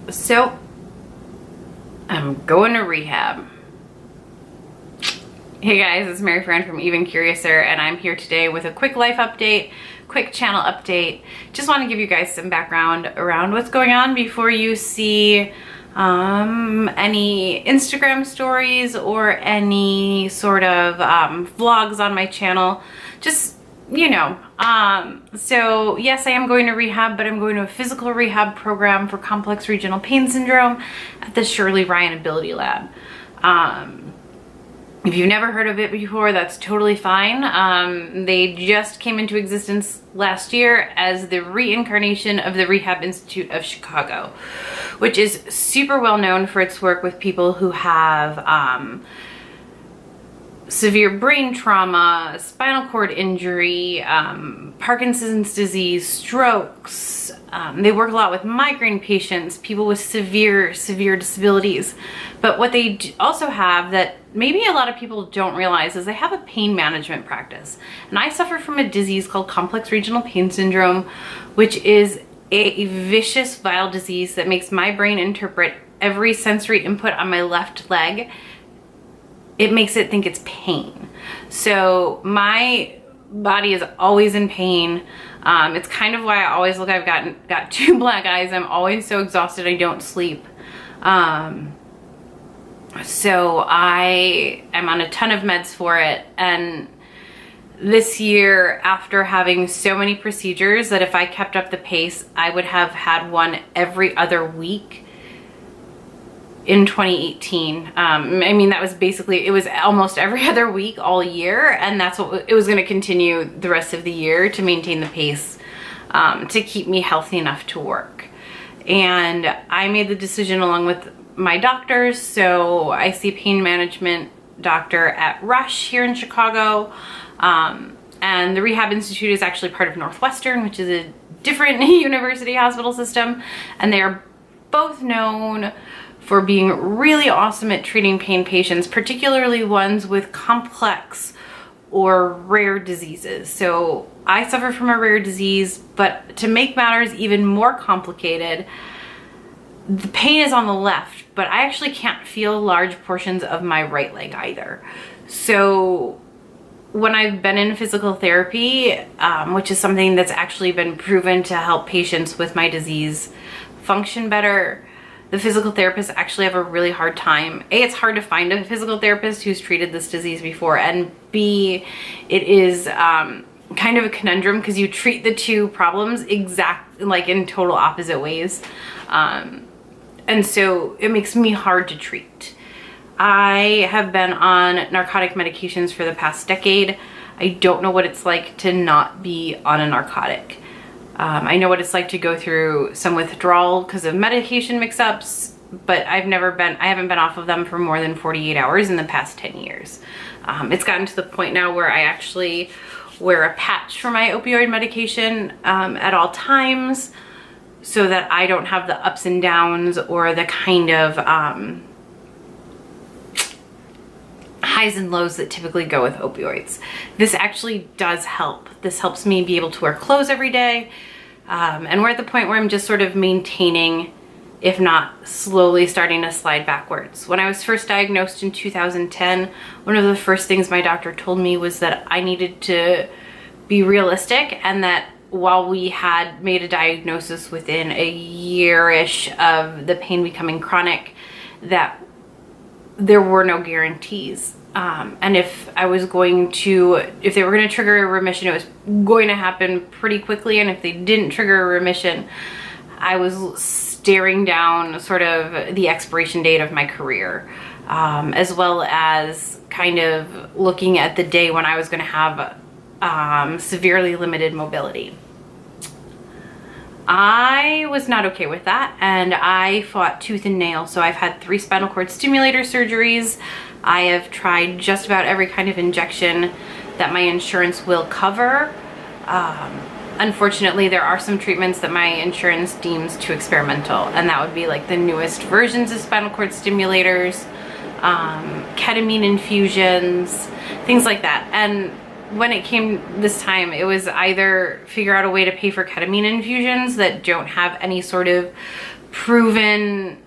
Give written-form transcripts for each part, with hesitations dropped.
So I'm going to rehab. Hey guys, it's Mary Fran from Even Curiouser, and I'm here today with a quick life update, quick channel update. Just want to give you guys some background around what's going on before you see any Instagram stories or any sort of vlogs on my channel. Just, you know, so yes, I am going to rehab, but I'm going to a physical rehab program for complex regional pain syndrome at the Shirley Ryan Ability Lab. If you've never heard of it before, that's totally fine. They just came into existence last year as the reincarnation of the Rehab Institute of Chicago, which is super well known for its work with people who have severe brain trauma, spinal cord injury, Parkinson's disease, strokes. They work a lot with migraine patients, people with severe disabilities. But what they also have that maybe a lot of people don't realize is they have a pain management practice. And I suffer from a disease called complex regional pain syndrome, which is a vicious, vile disease that makes my brain interpret every sensory input on my left leg. It makes it think it's pain. So my body is always in pain. It's kind of why I always look, I've got two black eyes. I'm always so exhausted I don't sleep. So I am on a ton of meds for it. And this year, after having so many procedures that if I kept up the pace, I would have had one every other week in 2018. I mean, that was basically, it was almost every other week all year, and that's what it was going to continue the rest of the year to maintain the pace, to keep me healthy enough to work. And I made the decision along with my doctors. So I see a pain management doctor at Rush here in Chicago, and the Rehab Institute is actually part of Northwestern, which is a different university hospital system, and they are both known for being really awesome at treating pain patients, particularly ones with complex or rare diseases. So I suffer from a rare disease, but to make matters even more complicated, the pain is on the left, but I actually can't feel large portions of my right leg either. So when I've been in physical therapy, which is something that's actually been proven to help patients with my disease function better, the physical therapists actually have a really hard time. A, it's hard to find a physical therapist who's treated this disease before, and B, it is kind of a conundrum because you treat the two problems like in total opposite ways. And so it makes me hard to treat. I have been on narcotic medications for the past decade. I don't know what it's like to not be on a narcotic. I know what it's like to go through some withdrawal because of medication mix-ups, but I haven't been off of them for more than 48 hours in the past 10 years. It's gotten to the point now where I actually wear a patch for my opioid medication at all times so that I don't have the ups and downs or the kind of highs and lows that typically go with opioids. This actually does help. This helps me be able to wear clothes every day. And we're at the point where I'm just sort of maintaining, if not slowly starting to slide backwards. When I was first diagnosed in 2010, one of the first things my doctor told me was that I needed to be realistic, and that while we had made a diagnosis within a year-ish of the pain becoming chronic, that there were no guarantees. And if they were going to trigger a remission, it was going to happen pretty quickly. And if they didn't trigger a remission, I was staring down sort of the expiration date of my career, as well as kind of looking at the day when I was going to have severely limited mobility. I was not okay with that, and I fought tooth and nail. So I've had 3 spinal cord stimulator surgeries. I have tried just about every kind of injection that my insurance will cover. Unfortunately, there are some treatments that my insurance deems too experimental, and that would be like the newest versions of spinal cord stimulators, ketamine infusions, things like that. And when it came this time, it was either figure out a way to pay for ketamine infusions that don't have any sort of proven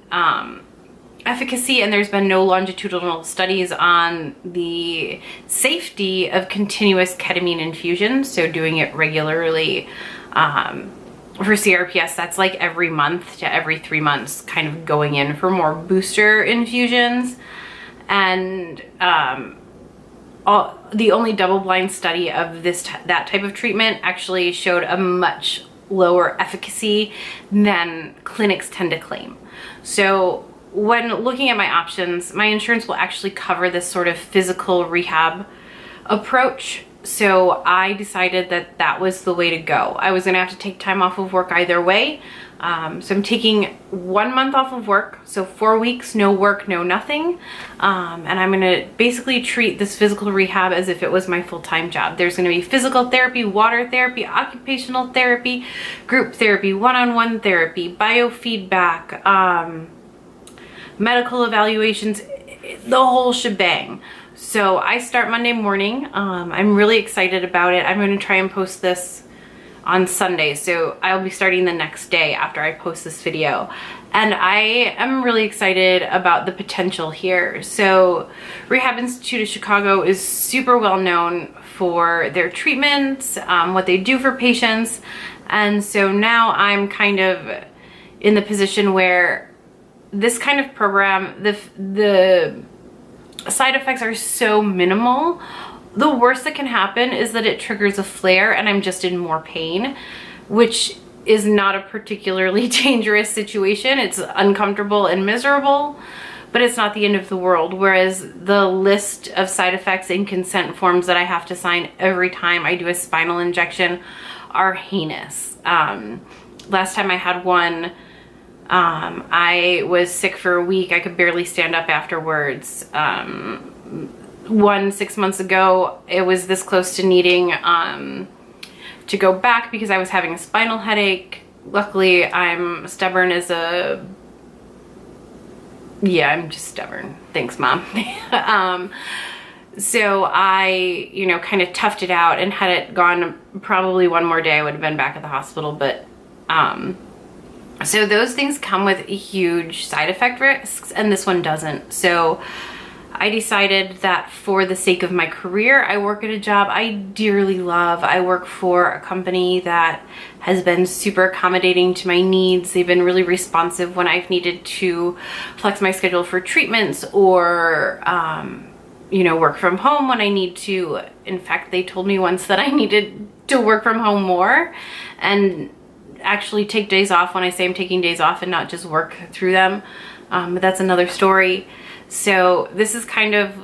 efficacy, and there's been no longitudinal studies on the safety of continuous ketamine infusion, so doing it regularly. For CRPS, that's like every month to every 3 months, kind of going in for more booster infusions. And the only double-blind study of that type of treatment actually showed a much lower efficacy than clinics tend to claim. So when looking at my options, my insurance will actually cover this sort of physical rehab approach. So I decided that that was the way to go. I was gonna have to take time off of work either way. So I'm taking 1 month off of work. So 4 weeks, no work, no nothing. And I'm gonna basically treat this physical rehab as if it was my full-time job. There's gonna be physical therapy, water therapy, occupational therapy, group therapy, one-on-one therapy, biofeedback, medical evaluations, the whole shebang. So I start Monday morning. I'm really excited about it. I'm going to try and post this on Sunday. So I'll be starting the next day after I post this video. And I am really excited about the potential here. So Rehab Institute of Chicago is super well known for their treatments, what they do for patients. And so now I'm kind of in the position where this kind of program, the side effects are so minimal. The worst that can happen is that it triggers a flare and I'm just in more pain, which is not a particularly dangerous situation. It's uncomfortable and miserable, but it's not the end of the world. Whereas the list of side effects and consent forms that I have to sign every time I do a spinal injection are heinous. Last time I had one, I was sick for a week. I could barely stand up afterwards. 6 months ago, it was this close to needing to go back because I was having a spinal headache. Luckily, I'm stubborn as a... Yeah, I'm just stubborn. Thanks, Mom. So I, kind of toughed it out, and had it gone probably one more day, I would have been back at the hospital. But so those things come with huge side effect risks, and this one doesn't. So I decided that for the sake of my career, I work at a job I dearly love. I work for a company that has been super accommodating to my needs. They've been really responsive when I've needed to flex my schedule for treatments or, work from home when I need to. In fact, they told me once that I needed to work from home more and actually take days off when I say I'm taking days off and not just work through them. But that's another story. So this is kind of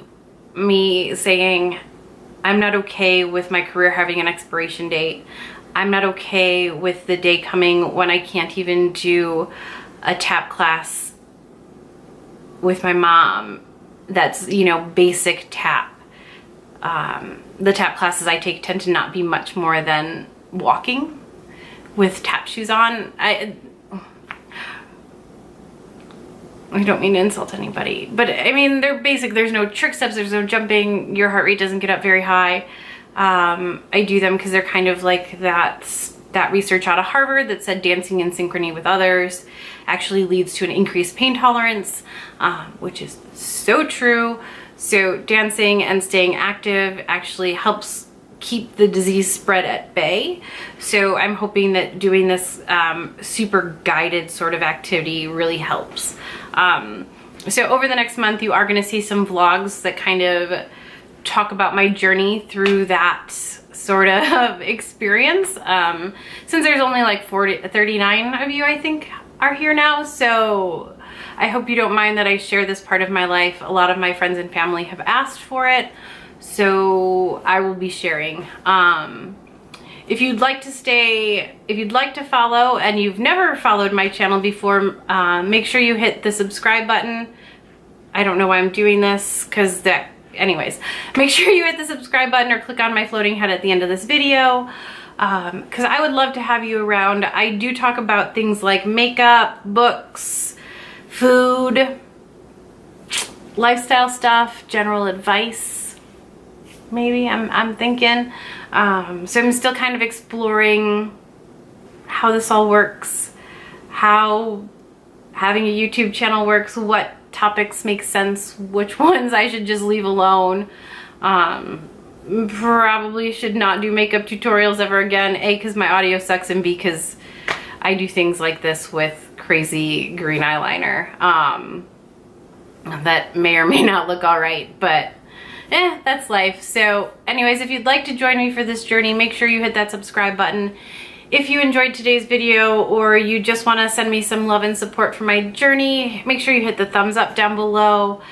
me saying I'm not okay with my career having an expiration date. I'm not okay with the day coming when I can't even do a tap class with my mom. That's, basic tap. The tap classes I take tend to not be much more than walking with tap shoes on. I don't mean to insult anybody, but I mean, they're basic. There's no trick steps, there's no jumping, your heart rate doesn't get up very high. I do them because they're kind of like that research out of Harvard that said dancing in synchrony with others actually leads to an increased pain tolerance, which is so true. So dancing and staying active actually helps keep the disease spread at bay. So I'm hoping that doing this super guided sort of activity really helps. So over the next month, you are going to see some vlogs that kind of talk about my journey through that sort of experience. Since there's only like 39 of you, I think, are here now. So I hope you don't mind that I share this part of my life. A lot of my friends and family have asked for it, so I will be sharing. If you'd like to follow and you've never followed my channel before, make sure you hit the subscribe button. I don't know why I'm doing this, anyways, make sure you hit the subscribe button or click on my floating head at the end of this video, because I would love to have you around. I do talk about things like makeup, books, food, lifestyle stuff, general advice, maybe, I'm thinking. So I'm still kind of exploring how this all works, how having a YouTube channel works, what topics make sense, which ones I should just leave alone. Probably should not do makeup tutorials ever again. A, because my audio sucks, and B, because I do things like this with crazy green eyeliner that may or may not look all right, but that's life. So anyways, if you'd like to join me for this journey, make sure you hit that subscribe button. If you enjoyed today's video, or you just want to send me some love and support for my journey, make sure you hit the thumbs up down below.